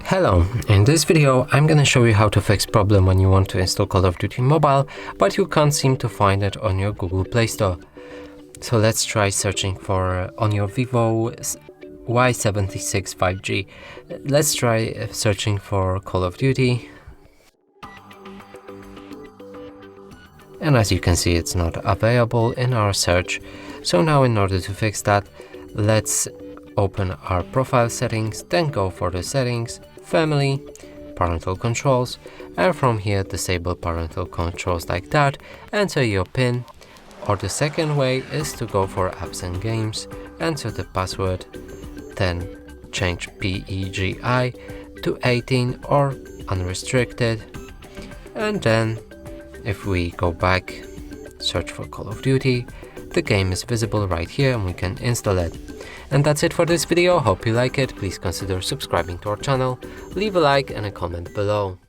Hello, in this video I'm gonna show you how to fix problem when you want to install Call of Duty Mobile but you can't seem to find it on your Google Play Store. So let's try searching for on your Vivo Y76 5G. Let's try searching for Call of Duty. And as you can see, it's not available in our search. So now in order to fix that, let's open our profile settings, then go for the settings, family, parental controls, and from here disable parental controls like that, enter your PIN, or the second way is to go for apps and games, enter the password, then change PEGI to 18 or unrestricted, and then if we go back, search for Call of Duty, the game is visible right here and we can install it. And that's it for this video. Hope you like it. Please consider subscribing to our channel, leave a like and a comment below.